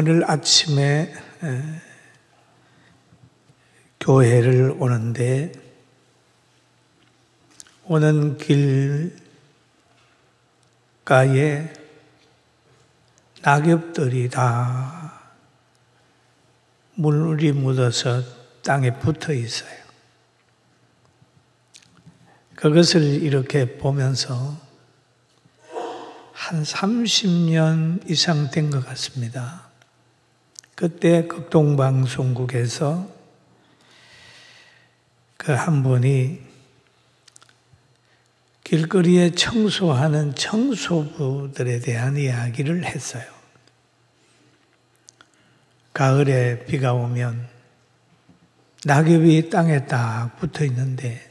오늘 아침에 교회를 오는데 오는 길가에 낙엽들이 다 물이 묻어서 땅에 붙어 있어요. 그것을 이렇게 보면서 한 30년 이상 된 것 같습니다. 그때 극동방송국에서 그 한 분이 길거리에 청소하는 청소부들에 대한 이야기를 했어요. 가을에 비가 오면 낙엽이 땅에 딱 붙어 있는데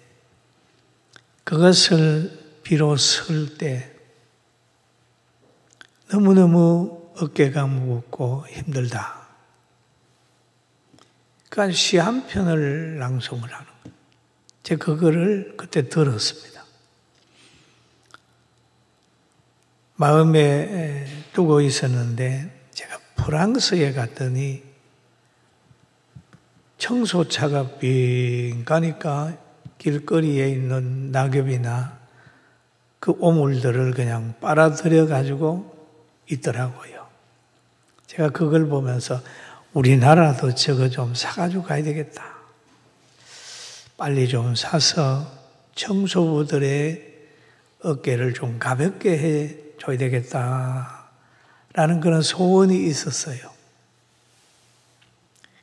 그것을 비로 쓸 때 너무너무 어깨가 무겁고 힘들다. 그러니까 시 한 편을 낭송을 하는 거예요. 제가 그거를 그때 들었습니다. 마음에 두고 있었는데 제가 프랑스에 갔더니 청소차가 빙 가니까 길거리에 있는 낙엽이나 그 오물들을 그냥 빨아들여 가지고 있더라고요. 제가 그걸 보면서 우리나라도 저거 좀 사가지고 가야 되겠다. 빨리 좀 사서 청소부들의 어깨를 좀 가볍게 해줘야 되겠다라는 그런 소원이 있었어요.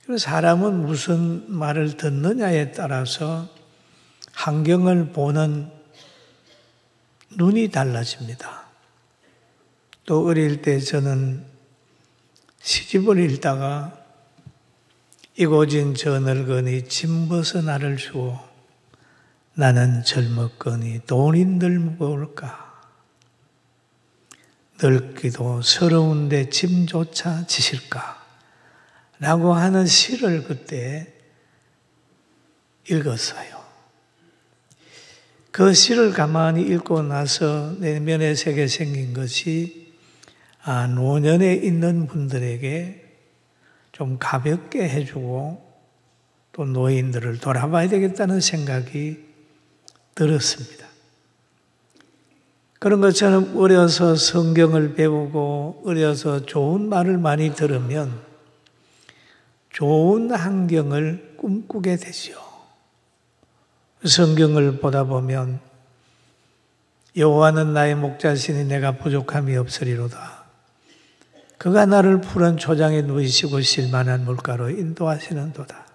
그래서 사람은 무슨 말을 듣느냐에 따라서 환경을 보는 눈이 달라집니다. 또 어릴 때 저는 시집을 읽다가 이고진 저 늙은이 짐 벗어 나를 주어 나는 젊었거니 돈인들 무거울까 늙기도 서러운데 짐조차 지실까 라고 하는 시를 그때 읽었어요. 그 시를 가만히 읽고 나서 내면의 세계에 생긴 것이 노년에 있는 분들에게 좀 가볍게 해주고 또 노인들을 돌아봐야 되겠다는 생각이 들었습니다. 그런 것처럼 어려서 성경을 배우고 어려서 좋은 말을 많이 들으면 좋은 환경을 꿈꾸게 되죠. 성경을 보다 보면 여호와는 나의 목자시니 내가 부족함이 없으리로다. 그가 나를 푸른 초장에 누이시고 실만한 물가로 인도하시는도다.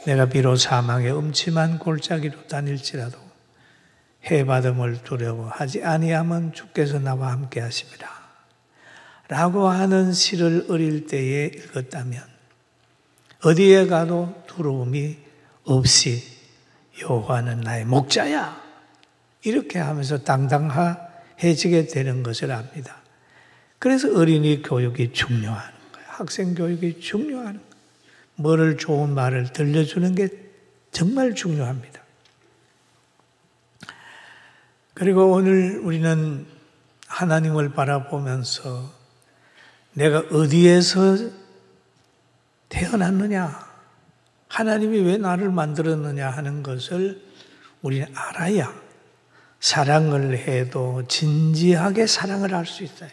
내가 비록 사망의 음침한 골짜기로 다닐지라도 해받음을 두려워하지 아니하면 주께서 나와 함께 하심이라. 라고 하는 시를 어릴 때에 읽었다면 어디에 가도 두려움이 없이 여호와는 나의 목자야. 이렇게 하면서 당당해지게 되는 것을 압니다. 그래서 어린이 교육이 중요한 거예요. 학생 교육이 중요한 거예요. 뭐를 좋은 말을 들려주는 게 정말 중요합니다. 그리고 오늘 우리는 하나님을 바라보면서 내가 어디에서 태어났느냐, 하나님이 왜 나를 만들었느냐 하는 것을 우리는 알아야 사랑을 해도 진지하게 사랑을 할 수 있어요.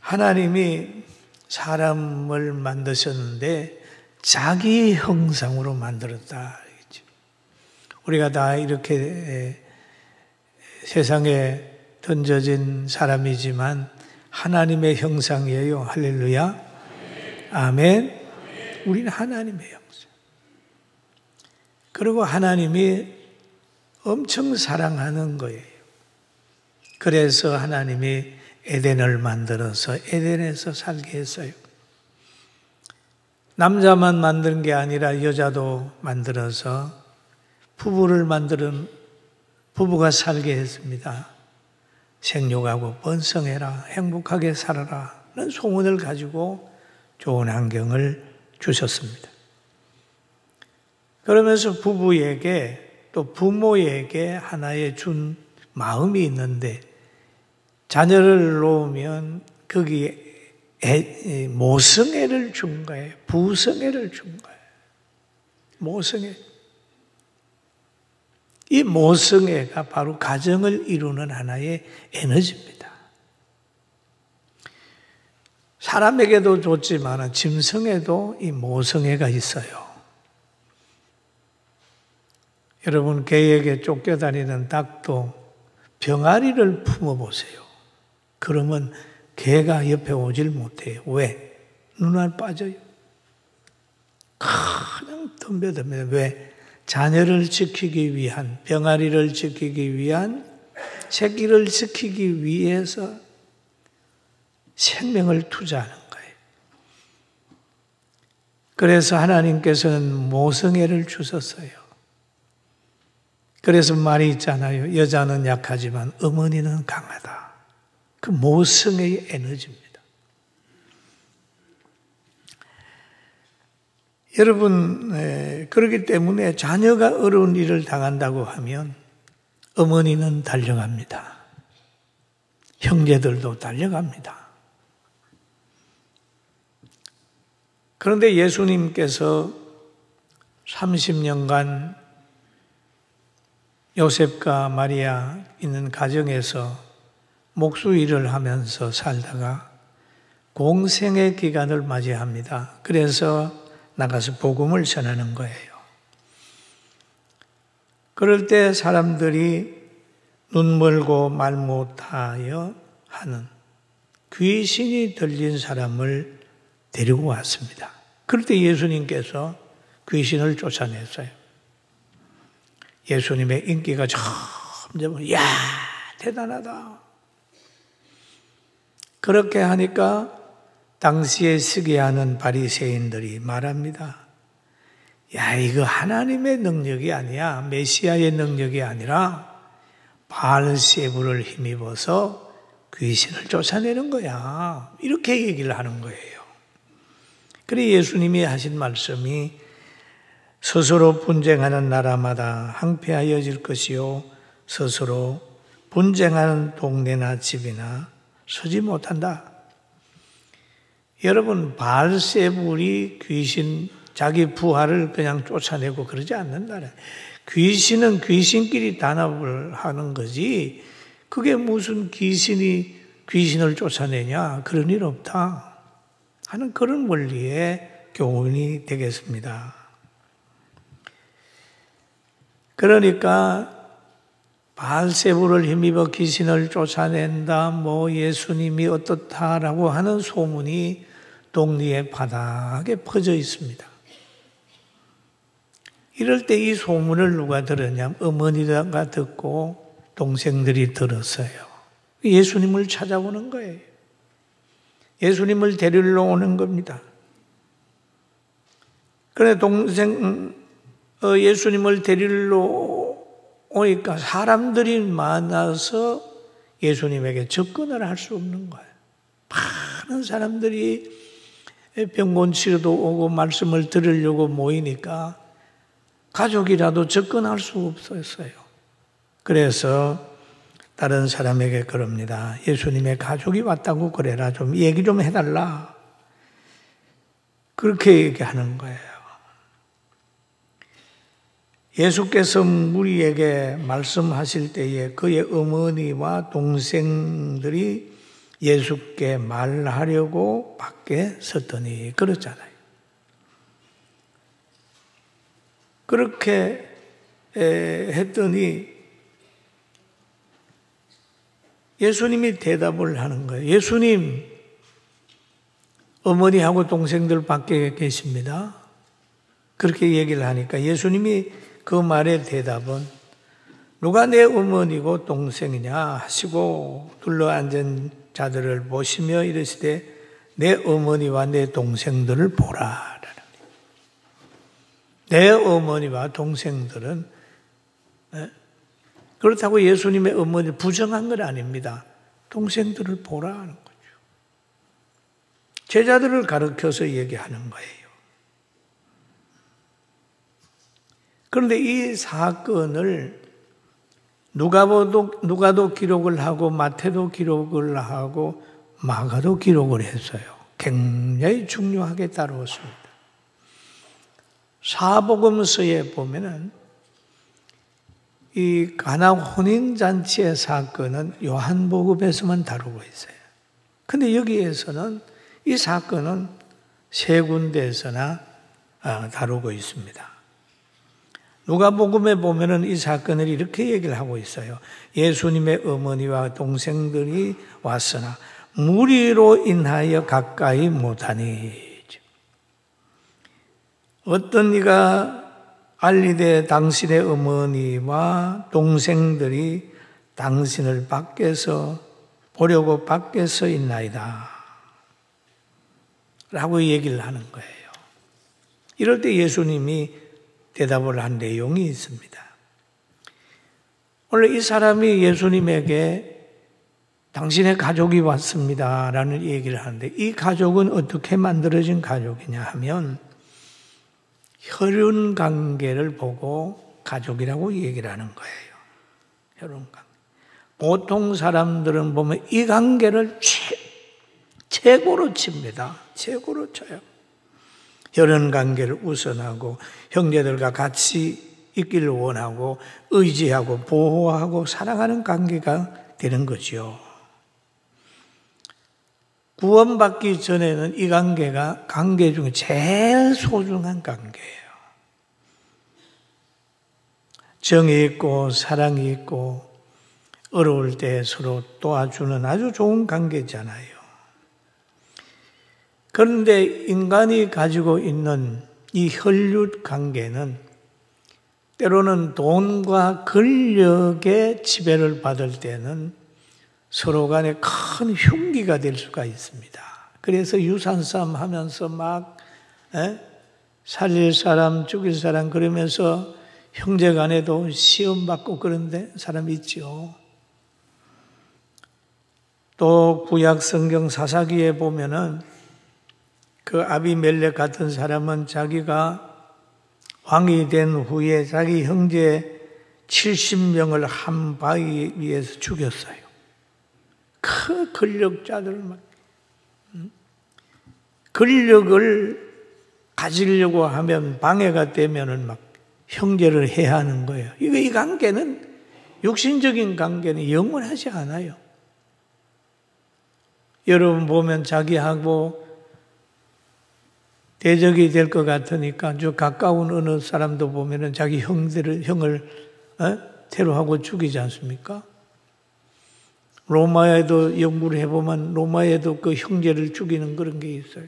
하나님이 사람을 만드셨는데 자기 형상으로 만들었다. 우리가 다 이렇게 세상에 던져진 사람이지만 하나님의 형상이에요. 할렐루야. 아멘. 우리는 하나님의 형상. 그리고 하나님이 엄청 사랑하는 거예요. 그래서 하나님이 에덴을 만들어서 에덴에서 살게 했어요. 남자만 만든 게 아니라 여자도 만들어서 부부가 살게 했습니다. 생육하고 번성해라, 행복하게 살아라 라는 소원을 가지고 좋은 환경을 주셨습니다. 그러면서 부부에게 또 부모에게 하나의 준 마음이 있는데 자녀를 놓으면 거기에 모성애를 준 거예요. 부성애를 준 거예요. 모성애. 이 모성애가 바로 가정을 이루는 하나의 에너지입니다. 사람에게도 좋지만 짐승에도 이 모성애가 있어요. 여러분, 개에게 쫓겨다니는 닭도 병아리를 품어보세요. 그러면 개가 옆에 오질 못해요. 왜? 눈알 빠져요. 그냥 덤벼듭니다. 왜? 자녀를 지키기 위한, 병아리를 지키기 위한, 새끼를 지키기 위해서 생명을 투자하는 거예요. 그래서 하나님께서는 모성애를 주셨어요. 그래서 말이 있잖아요. 여자는 약하지만 어머니는 강하다. 그 모성애의 에너지입니다. 여러분, 그렇기 때문에 자녀가 어려운 일을 당한다고 하면 어머니는 달려갑니다. 형제들도 달려갑니다. 그런데 예수님께서 30년간 요셉과 마리아 있는 가정에서 목수 일을 하면서 살다가 공생의 기간을 맞이합니다. 그래서 나가서 복음을 전하는 거예요. 그럴 때 사람들이 눈 멀고 말 못하여 하는 귀신이 들린 사람을 데리고 왔습니다. 그럴 때 예수님께서 귀신을 쫓아냈어요. 예수님의 인기가 점점, 야, 대단하다. 그렇게 하니까 당시에 시기하는 바리새인들이 말합니다. 야, 이거 하나님의 능력이 아니야. 메시아의 능력이 아니라 바알세불을 힘입어서 귀신을 쫓아내는 거야. 이렇게 얘기를 하는 거예요. 그래 예수님이 하신 말씀이 스스로 분쟁하는 나라마다 항폐하여질 것이요 스스로 분쟁하는 동네나 집이나 서지 못한다. 여러분, 바알세불이 귀신 자기 부하를 그냥 쫓아내고 그러지 않는다. 귀신은 귀신끼리 단합을 하는 거지 그게 무슨 귀신이 귀신을 쫓아내냐, 그런 일 없다 하는 그런 원리의 교훈이 되겠습니다. 그러니까 바알세불을 힘입어 귀신을 쫓아낸다, 뭐 예수님이 어떻다라고 하는 소문이 동리의 바닥에 퍼져 있습니다. 이럴 때 이 소문을 누가 들었냐면 어머니가 듣고 동생들이 들었어요. 예수님을 찾아오는 거예요. 예수님을 데리러 오는 겁니다. 그래 예수님을 데리러 오니까 사람들이 많아서 예수님에게 접근을 할 수 없는 거예요. 많은 사람들이 병곤 치료도 오고 말씀을 들으려고 모이니까 가족이라도 접근할 수 없었어요. 그래서 다른 사람에게 그럽니다. 예수님의 가족이 왔다고 그래라. 좀 얘기 좀 해달라. 그렇게 얘기하는 거예요. 예수께서 무리에게 말씀하실 때에 그의 어머니와 동생들이 예수께 말하려고 밖에 섰더니 그렇잖아요. 그렇게 했더니 예수님이 대답을 하는 거예요. 예수님, 어머니하고 동생들 밖에 계십니다. 그렇게 얘기를 하니까 예수님이 그 말의 대답은 누가 내 어머니고 동생이냐 하시고 둘러앉은 자들을 보시며 이르시되 내 어머니와 내 동생들을 보라. 내 어머니와 동생들은 그렇다고 예수님의 어머니를 부정한 건 아닙니다. 동생들을 보라 하는 거죠. 제자들을 가르쳐서 얘기하는 거예요. 그런데 이 사건을 누가도 기록을 하고 마태도 기록을 하고 마가도 기록을 했어요. 굉장히 중요하게 다루었습니다. 사복음서에 보면은 이 가나 혼인잔치의 사건은 요한복음에서만 다루고 있어요. 근데 여기에서는 이 사건은 세 군데에서나 다루고 있습니다. 누가복음에 보면은 이 사건을 이렇게 얘기를 하고 있어요. 예수님의 어머니와 동생들이 왔으나 무리로 인하여 가까이 못하니. 어떤 이가 알리되 당신의 어머니와 동생들이 당신을 밖에서 보려고 밖에서 있나이다 라고 얘기를 하는 거예요. 이럴 때 예수님이 대답을 한 내용이 있습니다. 원래 이 사람이 예수님에게 당신의 가족이 왔습니다 라는 얘기를 하는데, 이 가족은 어떻게 만들어진 가족이냐 하면 혈연 관계를 보고 가족이라고 얘기를 하는 거예요. 혈연 관계. 보통 사람들은 보면 이 관계를 최고로 칩니다. 최고로 쳐요. 혈연 관계를 우선하고 형제들과 같이 있기를 원하고 의지하고 보호하고 사랑하는 관계가 되는 거죠. 구원받기 전에는 이 관계가 관계 중에 제일 소중한 관계예요. 정이 있고 사랑이 있고 어려울 때 서로 도와주는 아주 좋은 관계잖아요. 그런데 인간이 가지고 있는 이 혈육 관계는 때로는 돈과 권력의 지배를 받을 때는 서로 간에 큰 흉기가 될 수가 있습니다. 그래서 유산싸움 하면서 막 살릴 사람 죽일 사람 그러면서 형제 간에도 시험 받고 그런데 사람 있죠. 또 구약 성경 사사기에 보면은 그 아비멜렉 같은 사람은 자기가 왕이 된 후에 자기 형제 70명을 한 바위 위에서 죽였어요. 그 권력자들 막 권력을 가지려고 하면 방해가 되면은 막 형제를 해야 하는 거예요. 이 관계는 육신적인 관계는 영원하지 않아요. 여러분 보면 자기하고 대적이 될 것 같으니까 저 가까운 어느 사람도 보면은 자기 형을 테러하고 죽이지 않습니까? 로마에도 연구를 해보면 로마에도 그 형제를 죽이는 그런 게 있어요.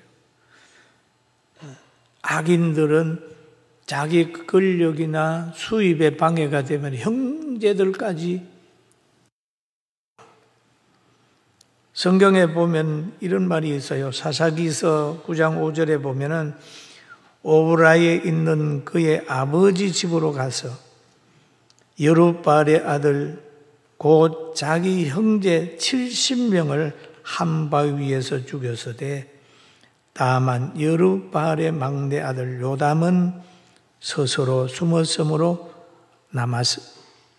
악인들은 자기 권력이나 수입에 방해가 되면 형제들까지. 성경에 보면 이런 말이 있어요. 사사기서 9장 5절에 보면은 오브라에 있는 그의 아버지 집으로 가서 여룻바알의 아들 곧 자기 형제 70명을 한 바위 위에서 죽였으되 다만 여룻바알의 막내 아들 요담은 스스로 숨었으므로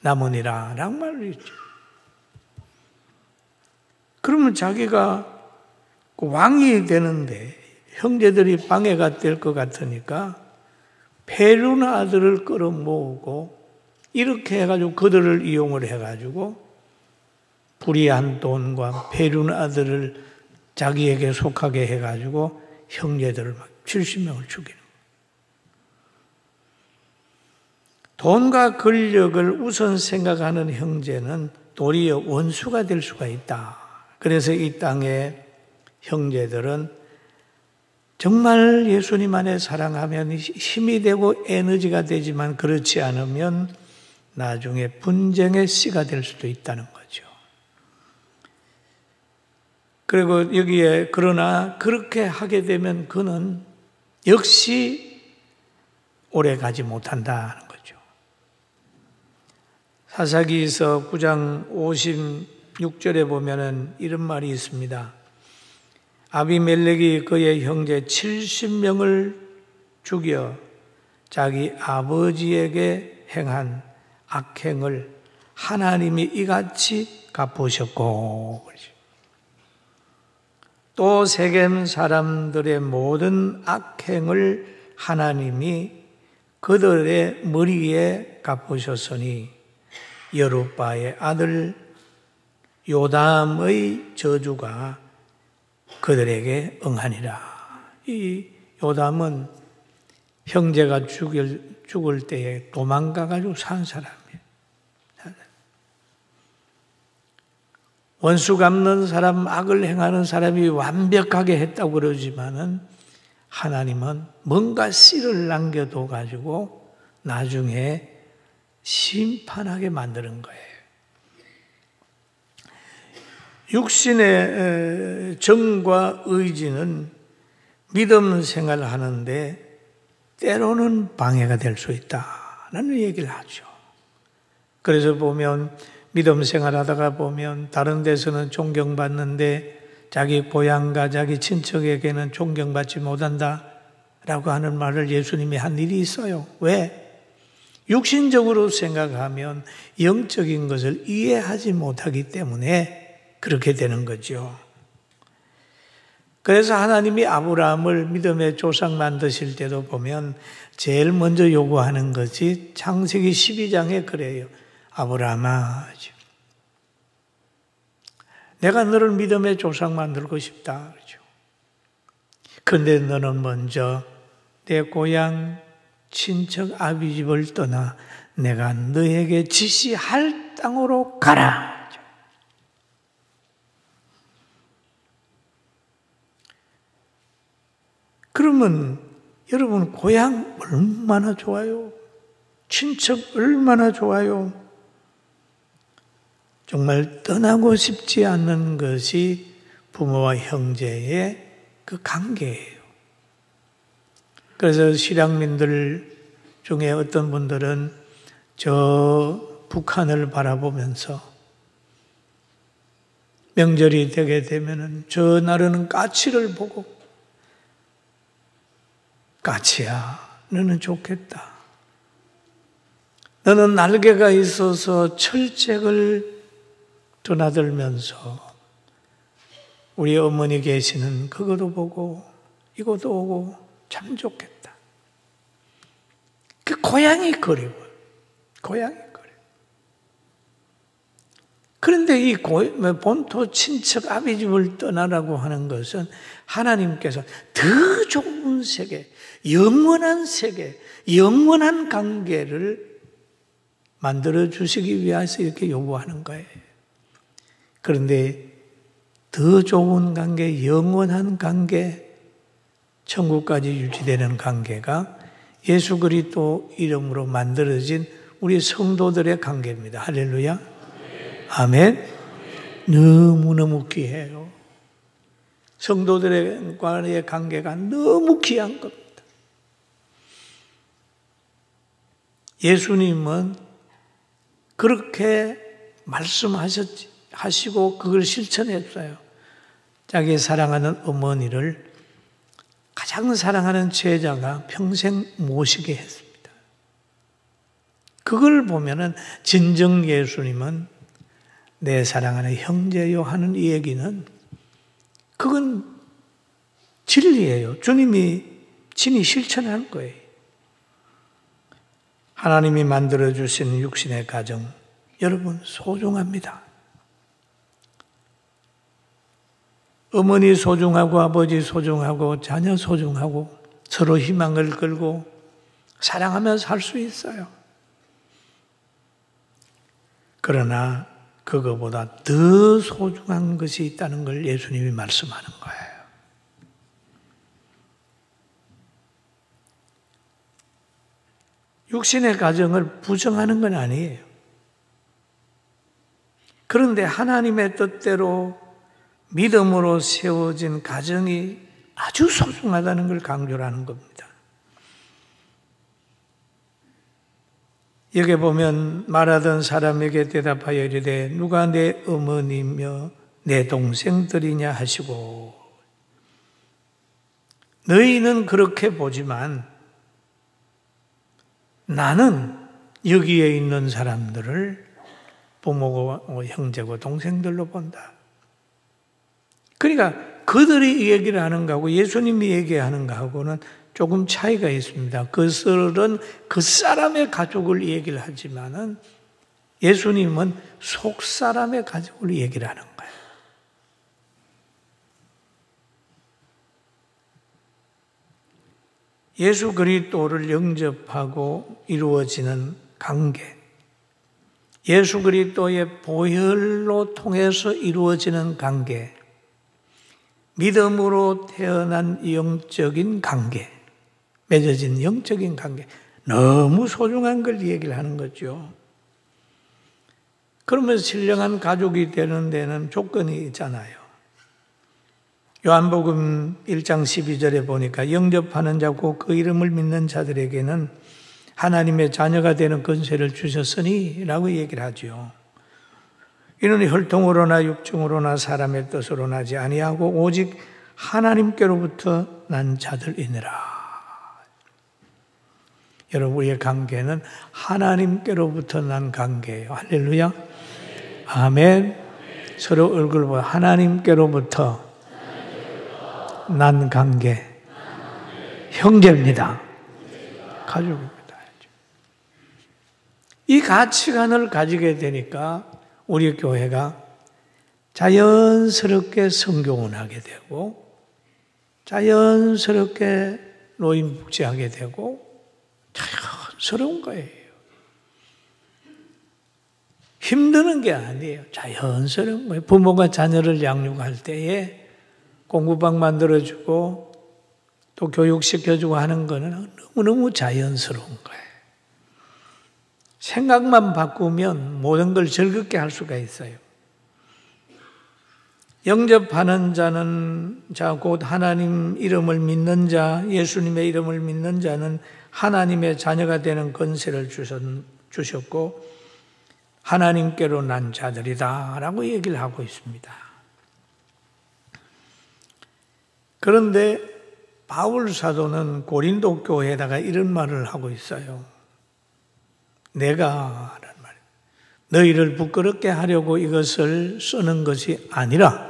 남으니라 라는 말이 있죠. 그러면 자기가 왕이 되는데 형제들이 방해가 될 것 같으니까 페륜 아들을 끌어모으고 이렇게 해가지고 그들을 이용을 해가지고 불의한 돈과 페륜 아들을 자기에게 속하게 해가지고 형제들을 막 70명을 죽이는 거예요. 돈과 권력을 우선 생각하는 형제는 도리어 원수가 될 수가 있다. 그래서 이 땅의 형제들은 정말 예수님 안에 사랑하면 힘이 되고 에너지가 되지만 그렇지 않으면 나중에 분쟁의 씨가 될 수도 있다는 거죠. 그리고 여기에 그러나 그렇게 하게 되면 그는 역시 오래 가지 못한다는 거죠. 사사기서 9장 56절에 보면은 이런 말이 있습니다. 아비멜렉이 그의 형제 70명을 죽여 자기 아버지에게 행한 악행을 하나님이 이같이 갚으셨고, 또 세겜 사람들의 모든 악행을 하나님이 그들의 머리에 갚으셨으니 여룹바의 아들 요담의 저주가 그들에게 응하니라. 이 요담은 형제가 죽을 때에 도망가가지고 산 사람이에요. 원수 갚는 사람, 악을 행하는 사람이 완벽하게 했다고 그러지만은 하나님은 뭔가 씨를 남겨둬 가지고 나중에 심판하게 만드는 거예요. 육신의 정과 의지는 믿음 생활을 하는데 때로는 방해가 될 수 있다는 얘기를 하죠. 그래서 보면 믿음 생활하다가 보면 다른 데서는 존경받는데 자기 고향과 자기 친척에게는 존경받지 못한다라고 하는 말을 예수님이 한 일이 있어요. 왜? 육신적으로 생각하면 영적인 것을 이해하지 못하기 때문에 그렇게 되는 거죠. 그래서 하나님이 아브라함을 믿음의 조상 만드실 때도 보면 제일 먼저 요구하는 것이 창세기 12장에 그래요. 아브라함아, 내가 너를 믿음의 조상 만들고 싶다. 그런데 너는 먼저 내 고향 친척 아비 집을 떠나 내가 너에게 지시할 땅으로 가라. 그러면 여러분 고향 얼마나 좋아요? 친척 얼마나 좋아요? 정말 떠나고 싶지 않는 것이 부모와 형제의 그 관계예요. 그래서 실향민들 중에 어떤 분들은 저 북한을 바라보면서 명절이 되게 되면은 저 나르는 까치를 보고 까치야, 너는 좋겠다. 너는 날개가 있어서 철책을 드나들면서 우리 어머니 계시는 그것도 보고 이것도 오고 참 좋겠다. 그 고향이 그리워요. 고향이 그리워요. 그런데 이 본토 친척 아비 집을 떠나라고 하는 것은 하나님께서 더 좋은 세계, 영원한 세계, 영원한 관계를 만들어 주시기 위해서 이렇게 요구하는 거예요. 그런데 더 좋은 관계, 영원한 관계, 천국까지 유지되는 관계가 예수 그리스도 이름으로 만들어진 우리 성도들의 관계입니다. 할렐루야. 아멘. 너무너무 귀해요. 성도들과의 관계가 너무 귀한 겁니다. 예수님은 그렇게 말씀하시고 그걸 실천했어요. 자기 사랑하는 어머니를 가장 사랑하는 제자가 평생 모시게 했습니다. 그걸 보면은 진정 예수님은 내 사랑하는 형제요 하는 이 얘기는 그건 진리예요. 주님이 친히 실천한 거예요. 하나님이 만들어주신 육신의 가정, 여러분 소중합니다. 어머니 소중하고 아버지 소중하고 자녀 소중하고 서로 희망을 걸고 사랑하며 살 수 있어요. 그러나 그거보다 더 소중한 것이 있다는 걸 예수님이 말씀하는 거예요. 육신의 가정을 부정하는 건 아니에요. 그런데 하나님의 뜻대로 믿음으로 세워진 가정이 아주 소중하다는 걸 강조를 하는 겁니다. 여기 보면 말하던 사람에게 대답하여 이르되 누가 내 어머니며 내 동생들이냐 하시고 너희는 그렇게 보지만 나는 여기에 있는 사람들을 부모고 형제고 동생들로 본다. 그러니까 그들이 이 얘기를 하는 거하고 예수님이 얘기하는 거하고는 조금 차이가 있습니다. 그들은 그 사람의 가족을 얘기를 하지만은 예수님은 속 사람의 가족을 얘기를 하는 거예요. 예수 그리스도를 영접하고 이루어지는 관계, 예수 그리스도의 보혈로 통해서 이루어지는 관계, 믿음으로 태어난 영적인 관계, 맺어진 영적인 관계, 너무 소중한 걸 얘기를 하는 거죠. 그러면서 신령한 가족이 되는 데는 조건이 있잖아요. 요한복음 1장 12절에 보니까 영접하는 자고 그 이름을 믿는 자들에게는 하나님의 자녀가 되는 권세를 주셨으니 라고 얘기를 하죠. 이는 혈통으로나 육정으로나 사람의 뜻으로 나지 아니하고 오직 하나님께로부터 난 자들이니라. 여러분, 우리의 관계는 하나님께로부터 난 관계예요. 할렐루야. 아멘. 서로 얼굴 보고 하나님께로부터 난 관계, 형제입니다. 가족입니다. 이 가치관을 가지게 되니까 우리 교회가 자연스럽게 성교원하게 되고 자연스럽게 노인복지하게 되고 자연스러운 거예요. 힘드는 게 아니에요. 자연스러운 거예요. 부모가 자녀를 양육할 때에 공부방 만들어주고 또 교육시켜주고 하는 거는 너무너무 자연스러운 거예요. 생각만 바꾸면 모든 걸 즐겁게 할 수가 있어요. 영접하는 자는 곧 하나님 이름을 믿는 자, 예수님의 이름을 믿는 자는 하나님의 자녀가 되는 권세를 주셨고 하나님께로 난 자들이다 라고 얘기를 하고 있습니다. 그런데 바울 사도는 고린도 교회에다가 이런 말을 하고 있어요. 내가 라는 말, 너희를 부끄럽게 하려고 이것을 쓰는 것이 아니라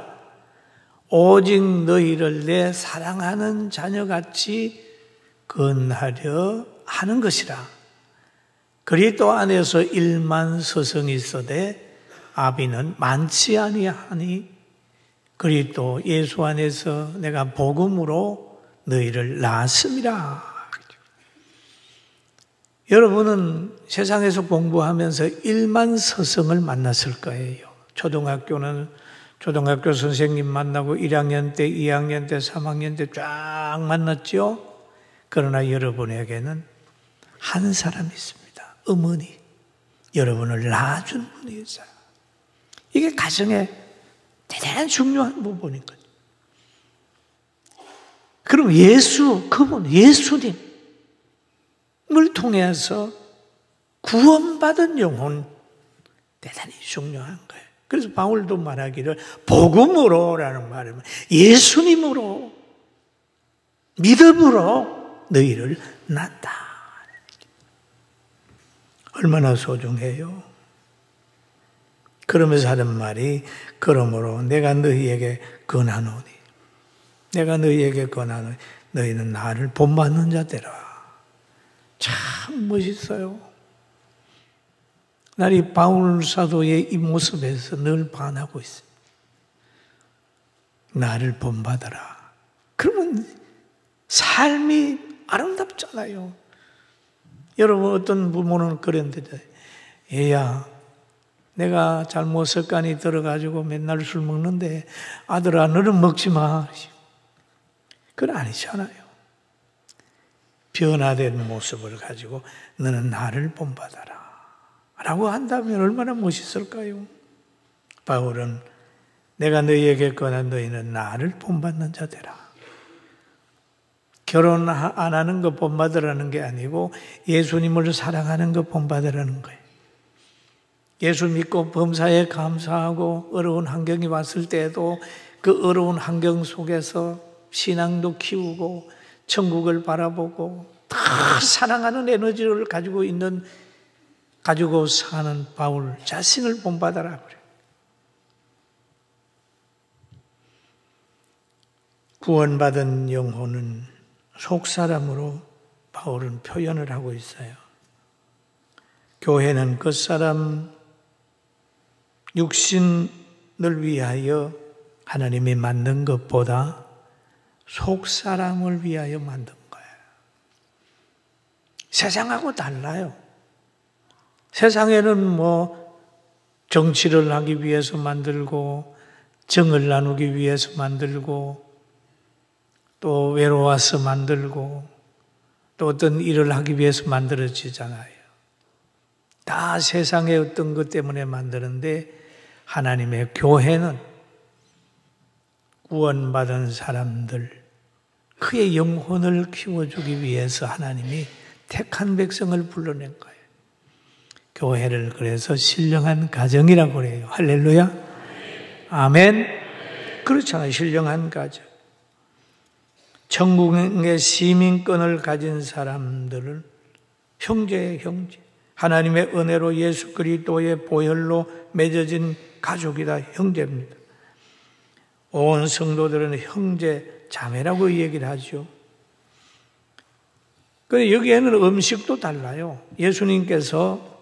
오직 너희를 내 사랑하는 자녀같이 건하려 하는 것이라. 그리스도 안에서 1만 서성이 있어되 아비는 많지 아니하니 그리스도 예수 안에서 내가 복음으로 너희를 낳았음이라. 여러분은 세상에서 공부하면서 1만 서성을 만났을 거예요. 초등학교는 초등학교 선생님 만나고 1학년 때, 2학년 때, 3학년 때 쫙 만났죠. 그러나 여러분에게는 한 사람이 있습니다. 어머니. 여러분을 낳아준 분이 있어요. 이게 가정의 대단한 중요한 부분인 거죠. 그럼 그분 예수님을 통해서 구원받은 영혼 대단히 중요한 거예요. 그래서 바울도 말하기를 복음으로라는 말을 예수님으로 믿음으로 너희를 낳았다. 얼마나 소중해요. 그러면서 하는 말이 그러므로 내가 너희에게 권하노니 너희는 나를 본받는 자되라. 참 멋있어요. 나는 바울 사도의 이 모습에서 늘 반하고 있습니다. 나를 본받아라. 그러면 삶이 아름답잖아요. 여러분 어떤 부모는 그랬는데 얘야 내가 잘못 습관이 들어가지고 맨날 술 먹는데 아들아 너는 먹지 마. 그건 아니잖아요. 변화된 모습을 가지고 너는 나를 본받아라 라고 한다면 얼마나 멋있을까요? 바울은 내가 너희에게 권한 너희는 나를 본받는 자되라. 결혼 안 하는 거 본받으라는 게 아니고 예수님을 사랑하는 거 본받으라는 거예요. 예수 믿고 범사에 감사하고 어려운 환경이 왔을 때에도 그 어려운 환경 속에서 신앙도 키우고 천국을 바라보고 다 사랑하는 에너지를 가지고 있는 가지고 사는 바울 자신을 본받아라 그래. 구원받은 영혼은 속사람으로 바울은 표현을 하고 있어요. 교회는 끝사람 육신을 위하여 하나님이 만든 것보다 속사람을 위하여 만든 거예요. 세상하고 달라요. 세상에는 뭐 정치를 하기 위해서 만들고 정을 나누기 위해서 만들고 또 외로워서 만들고 또 어떤 일을 하기 위해서 만들어지잖아요. 다 세상의 어떤 것 때문에 만드는데 하나님의 교회는 구원받은 사람들, 그의 영혼을 키워주기 위해서 하나님이 택한 백성을 불러낸 거예요. 교회를 그래서 신령한 가정이라고 그래요. 할렐루야. 아멘. 그렇잖아요. 신령한 가정. 천국의 시민권을 가진 사람들은 형제의 형제. 하나님의 은혜로 예수 그리스도의 보혈로 맺어진 가족이다. 형제입니다. 온 성도들은 형제, 자매라고 얘기를 하죠. 그런데 여기에는 음식도 달라요. 예수님께서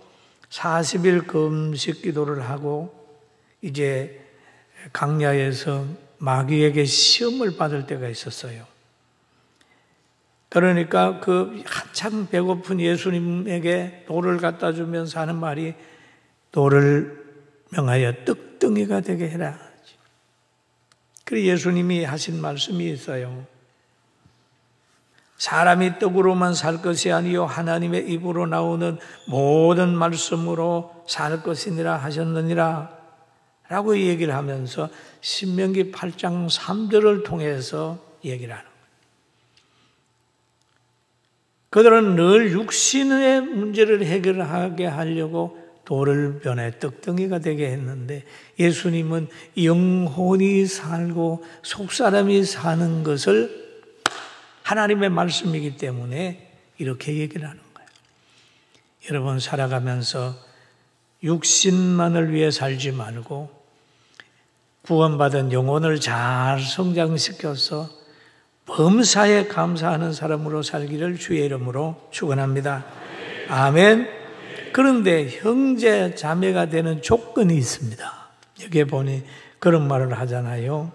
40일 금식 기도를 하고 이제 강야에서 마귀에게 시험을 받을 때가 있었어요. 그러니까 그 한참 배고픈 예수님에게 돌을 갖다 주면서 하는 말이 돌을 명하여 떡덩이가 되게 해라. 그래서 예수님이 하신 말씀이 있어요. 사람이 떡으로만 살 것이 아니요 하나님의 입으로 나오는 모든 말씀으로 살 것이니라 하셨느니라 라고 얘기를 하면서 신명기 8장 3절을 통해서 얘기를 하는 거예요. 그들은 늘 육신의 문제를 해결하게 하려고 돌을 변해 떡덩이가 되게 했는데 예수님은 영혼이 살고 속사람이 사는 것을 하나님의 말씀이기 때문에 이렇게 얘기를 하는 거예요. 여러분 살아가면서 육신만을 위해 살지 말고 구원받은 영혼을 잘 성장시켜서 범사에 감사하는 사람으로 살기를 주의 이름으로 축원합니다. 아멘. 그런데 형제 자매가 되는 조건이 있습니다. 여기에 보니 그런 말을 하잖아요.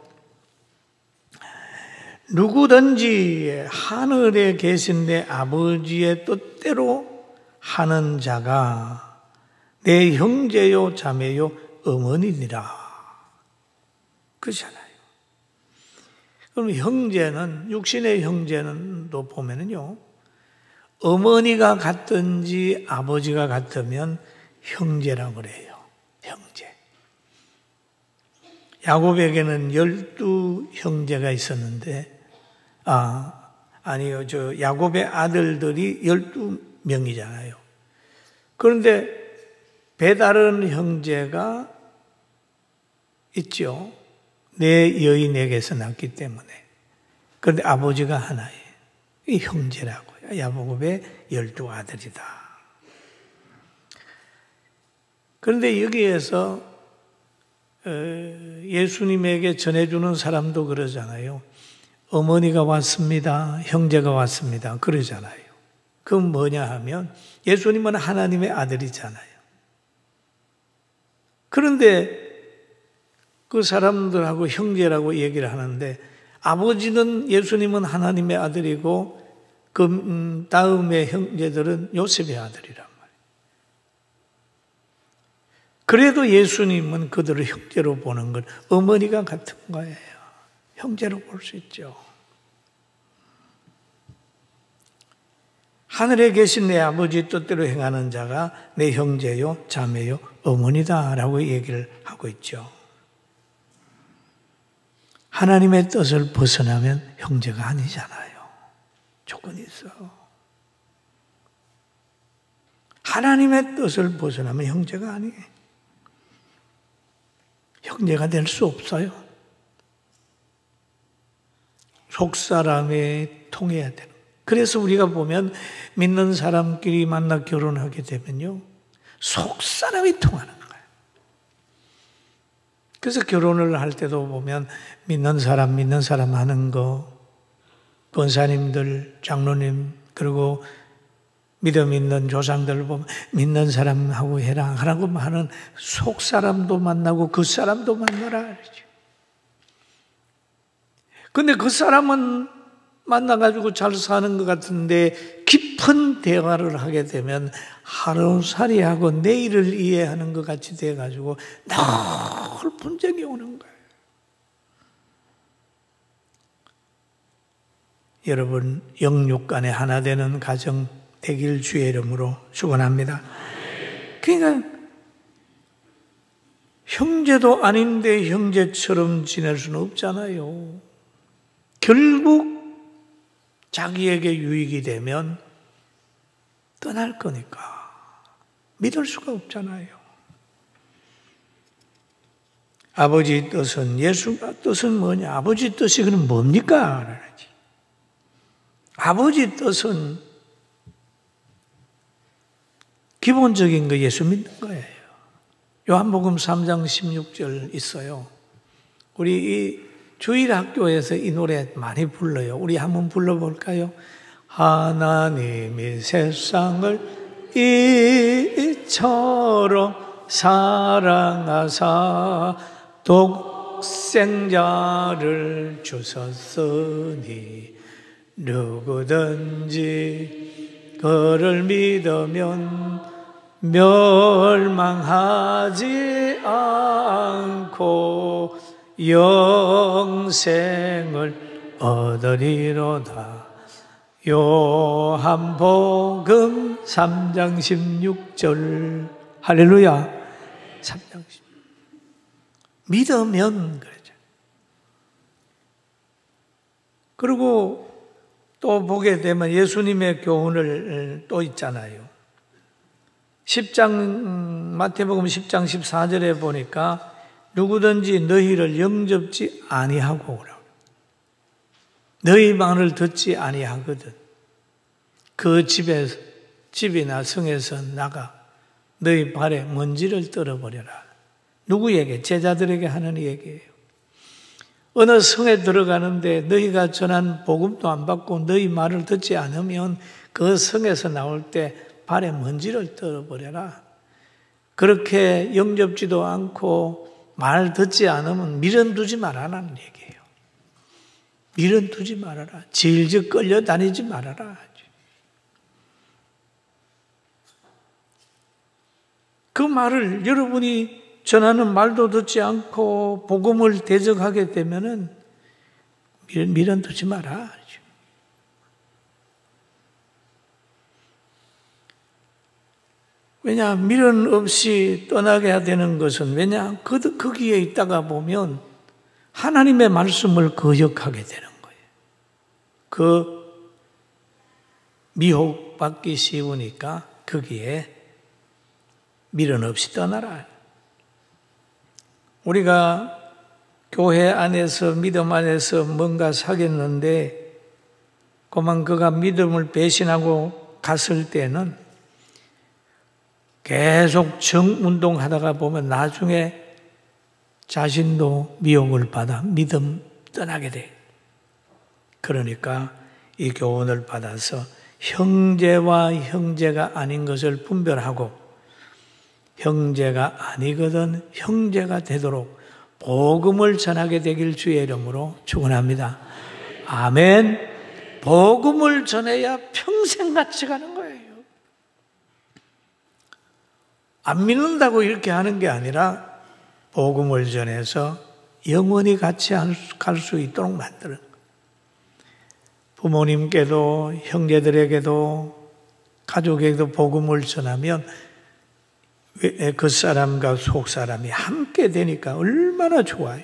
누구든지 하늘에 계신 내 아버지의 뜻대로 하는 자가 내 형제요 자매요 어머니니라. 그렇잖아요. 그럼 형제는, 육신의 형제는 또 보면은요, 어머니가 같든지 아버지가 같으면 형제라고 그래요. 형제. 야곱에게는 12형제가 있었는데, 야곱의 아들들이 12명이잖아요. 그런데 배다른 형제가 있죠. 내 여인에게서 낳기 때문에. 그런데 아버지가 하나예요. 이 형제라고요. 야곱의 12아들이다. 그런데 여기에서 예수님에게 전해주는 사람도 그러잖아요. 어머니가 왔습니다. 형제가 왔습니다. 그러잖아요. 그건 뭐냐 하면 예수님은 하나님의 아들이잖아요. 그런데 그 사람들하고 형제라고 얘기를 하는데 아버지는 예수님은 하나님의 아들이고 그 다음에 형제들은 요셉의 아들이란 말이에요. 그래도 예수님은 그들을 형제로 보는 건 어머니가 같은 거예요. 형제로 볼 수 있죠. 하늘에 계신 내 아버지 뜻대로 행하는 자가 내 형제요, 자매요, 어머니다라고 얘기를 하고 있죠. 하나님의 뜻을 벗어나면 형제가 아니잖아요. 조건이 있어. 하나님의 뜻을 벗어나면 형제가 아니에요. 형제가 될 수 없어요. 속사람에 통해야 되는. 그래서 우리가 보면 믿는 사람끼리 만나 결혼하게 되면요, 속사람이 통하는 거예요. 그래서 결혼을 할 때도 보면 믿는 사람 하는 거, 권사님들, 장로님, 그리고 믿음 있는 조상들 보면 믿는 사람하고 해라 하라고 하는 속사람도 만나고 그 사람도 만나라. 근데 그 사람은 만나가지고 잘 사는 것 같은데 깊은 대화를 하게 되면 하루살이하고 내일을 이해하는 것 같이 돼가지고 늘 분쟁이 오는 거예요. 여러분, 영육 간에 하나 되는 가정 되길 주의 이름으로 축원합니다. 그러니까 형제도 아닌데 형제처럼 지낼 수는 없잖아요. 결국 자기에게 유익이 되면 떠날 거니까 믿을 수가 없잖아요. 아버지 뜻은, 예수가 뜻은 뭐냐? 아버지 뜻이 그럼 뭡니까? 아버지 뜻은 기본적인 거 예수 믿는 거예요. 요한복음 3장 16절 있어요. 우리 이 주일학교에서 이 노래 많이 불러요. 우리 한번 불러볼까요? 하나님이 세상을 이처럼 사랑하사 독생자를 주셨으니 누구든지 그를 믿으면 멸망하지 않고 영생을 얻으리로다. 요한복음 3장 16절. 할렐루야. 3장 16절. 믿으면 그러죠. 그리고 또 보게 되면 예수님의 교훈을 또 있잖아요. 10장, 마태복음 10장 14절에 보니까 누구든지 너희를 영접지 아니하고 오라. 너희 말을 듣지 아니하거든 그 집이나 성에서 나가 너희 발에 먼지를 떨어버려라. 누구에게? 제자들에게 하는 얘기예요. 어느 성에 들어가는데 너희가 전한 복음도 안 받고 너희 말을 듣지 않으면 그 성에서 나올 때 발에 먼지를 떨어버려라. 그렇게 영접지도 않고 말 듣지 않으면 미련 두지 말아라는 얘기예요. 미련 두지 말아라. 질질 끌려다니지 말아라. 그 말을 여러분이 전하는 말도 듣지 않고 복음을 대적하게 되면은 미련 두지 마라. 왜냐, 미련 없이 떠나게 되는 것은, 왜냐, 거기에 있다가 보면 하나님의 말씀을 거역하게 되는 거예요. 그 미혹받기 쉬우니까 거기에 미련 없이 떠나라. 우리가 교회 안에서, 믿음 안에서 뭔가 사겠는데 그만 그가 믿음을 배신하고 갔을 때는 계속 정운동하다가 보면 나중에 자신도 미혹을 받아 믿음 떠나게 돼. 그러니까 이 교훈을 받아서 형제와 형제가 아닌 것을 분별하고 형제가 아니거든 형제가 되도록 복음을 전하게 되길 주의 이름으로 축원합니다. 아멘. 복음을 전해야 평생 같이 가는 거예요. 안 믿는다고 이렇게 하는 게 아니라 복음을 전해서 영원히 같이 갈 수 있도록 만드는 거예요. 부모님께도 형제들에게도 가족에게도 복음을 전하면 그 사람과 속 사람이 함께 되니까 얼마나 좋아요.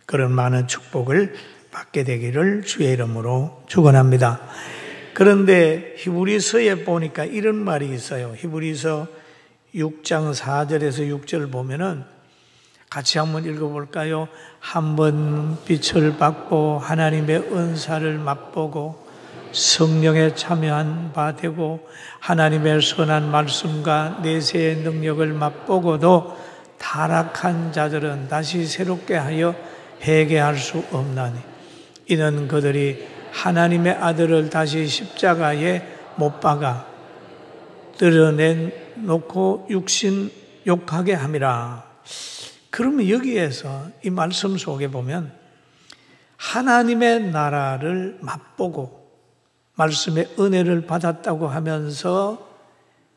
그런 많은 축복을 받게 되기를 주의 이름으로 축원합니다. 그런데 히브리서에 보니까 이런 말이 있어요. 히브리서 6장 4절에서 6절을 보면은 같이 한번 읽어볼까요? 한번 빛을 받고 하나님의 은사를 맛보고 성령에 참여한 바 되고 하나님의 선한 말씀과 내세의 능력을 맛보고도 타락한 자들은 다시 새롭게 하여 회개할 수 없나니 이는 그들이 하나님의 아들을 다시 십자가에 못 박아 드러내놓고 육신 욕하게 함이라. 그러면 여기에서 이 말씀 속에 보면 하나님의 나라를 맛보고 말씀의 은혜를 받았다고 하면서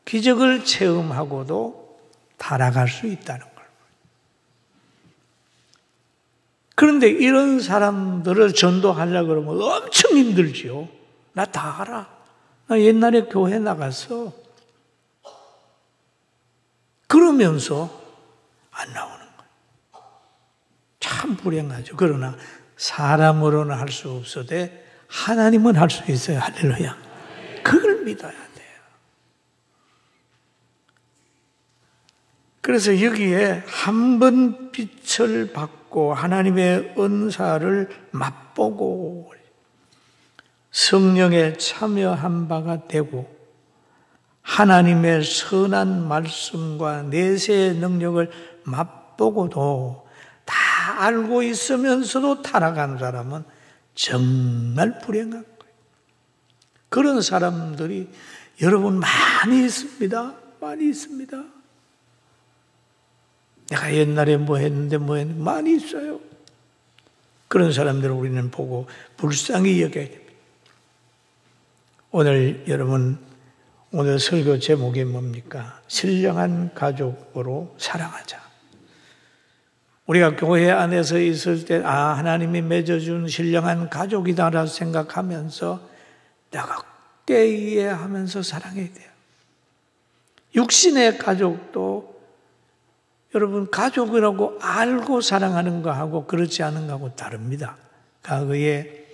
기적을 체험하고도 타락할 수 있다는 걸. 그런데 이런 사람들을 전도하려고 그러면 엄청 힘들지요. 나 다 알아. 나 옛날에 교회 나갔어. 그러면서 안 나오는 거예요. 참 불행하죠. 그러나 사람으로는 할 수 없어도 하나님은 할 수 있어요. 할렐루야. 그걸 믿어야 돼요. 그래서 여기에 한 번 빛을 받고 하나님의 은사를 맛보고 성령에 참여한 바가 되고 하나님의 선한 말씀과 내세의 능력을 맛보고도 다 알고 있으면서도 타락하는 사람은 정말 불행한 거예요. 그런 사람들이 여러분 많이 있습니다. 많이 있습니다. 내가 옛날에 뭐 했는데 많이 있어요. 그런 사람들을 우리는 보고 불쌍히 여겨야 됩니다. 오늘 여러분 오늘 설교 제목이 뭡니까? 신령한 가족으로 사랑하자. 우리가 교회 안에서 있을 때 하나님이 맺어준 신령한 가족이다라고 생각하면서 뜨겁게 이해하면서 사랑해야 돼요. 육신의 가족도 여러분 가족이라고 알고 사랑하는 거하고 그렇지 않은 거하고 다릅니다. 과거에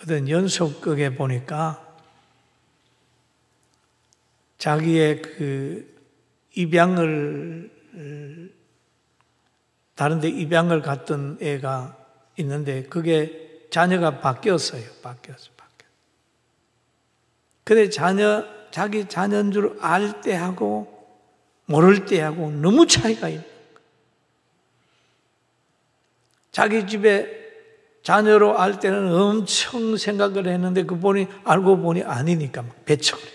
어떤 연속극에 보니까 자기의 그 입양을 다른데 입양을 갔던 애가 있는데 그게 자녀가 바뀌었어요. 바뀌었어. 근데 자기 자녀인 줄 알 때하고 모를 때하고 너무 차이가 있는 거예요. 자기 집에 자녀로 알 때는 엄청 생각을 했는데 알고 보니 아니니까 막 배척을 해요.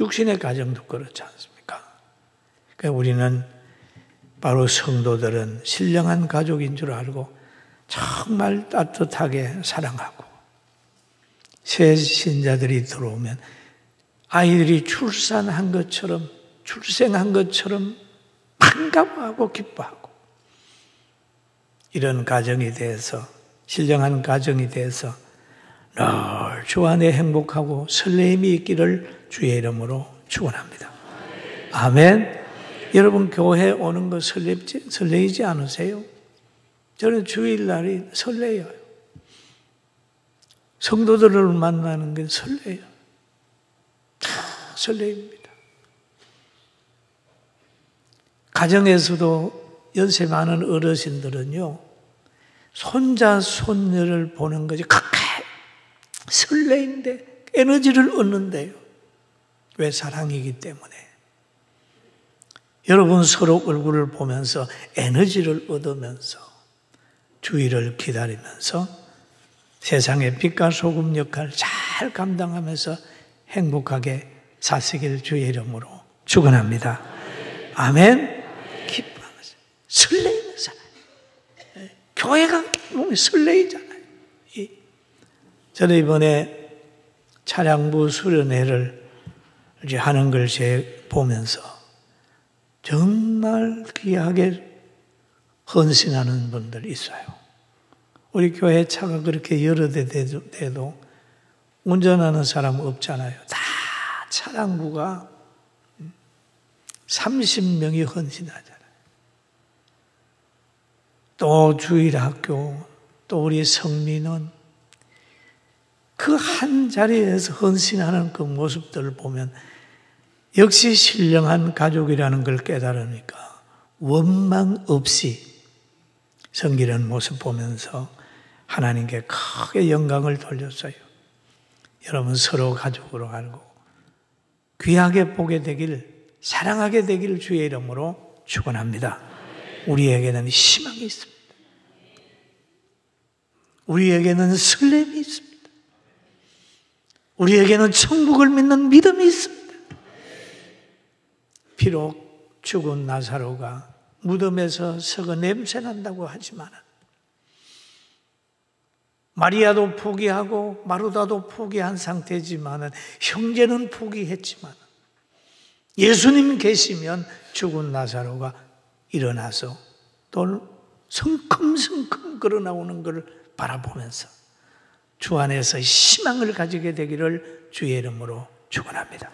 육신의 가정도 그렇지 않습니까? 그러니까 우리는 바로 성도들은 신령한 가족인 줄 알고 정말 따뜻하게 사랑하고 새 신자들이 들어오면 아이들이 출산한 것처럼 출생한 것처럼 반가워하고 기뻐하고 이런 가정이 돼서 신령한 가정이 돼서 늘 주 안에 행복하고 설레임이 있기를 주의 이름으로 축원합니다. 아멘. 여러분 교회 오는 거 설레이지 않으세요? 저는 주일날이 설레요. 성도들을 만나는 게 설레요. 다 설레입니다. 가정에서도 연세 많은 어르신들은요, 손자, 손녀를 보는 것이 그렇게 설레인데 에너지를 얻는데요. 왜? 사랑이기 때문에. 여러분 서로 얼굴을 보면서 에너지를 얻으면서 주의를 기다리면서 세상의 빛과 소금 역할을 잘 감당하면서 행복하게 사시길 주의 이름으로 축원합니다. 아멘. 기뻐하면서 설레이는 사람. 교회가 몸이 설레이잖아요. 저는 이번에 차량부 수련회를 이제 하는 걸 보면서 정말 귀하게 헌신하는 분들이 있어요. 우리 교회 차가 그렇게 여러 대 돼도 운전하는 사람 없잖아요. 다 차량부가 30명이 헌신하잖아요. 또 주일학교, 또 우리 성민은 그 한 자리에서 헌신하는 그 모습들을 보면 역시 신령한 가족이라는 걸 깨달으니까 원망 없이 섬기는 모습 보면서 하나님께 크게 영광을 돌렸어요. 여러분 서로 가족으로 알고 귀하게 보게 되길, 사랑하게 되길 주의 이름으로 축원합니다. 우리에게는 희망이 있습니다. 우리에게는 설렘이 있습니다. 우리에게는 천국을 믿는 믿음이 있습니다. 비록 죽은 나사로가 무덤에서 썩어 냄새 난다고 하지만 마리아도 포기하고 마르다도 포기한 상태지만 형제는 포기했지만 예수님 계시면 죽은 나사로가 일어나서 또 성큼성큼 걸어나오는 것을 바라보면서 주 안에서 희망을 가지게 되기를 주의 이름으로 축원합니다.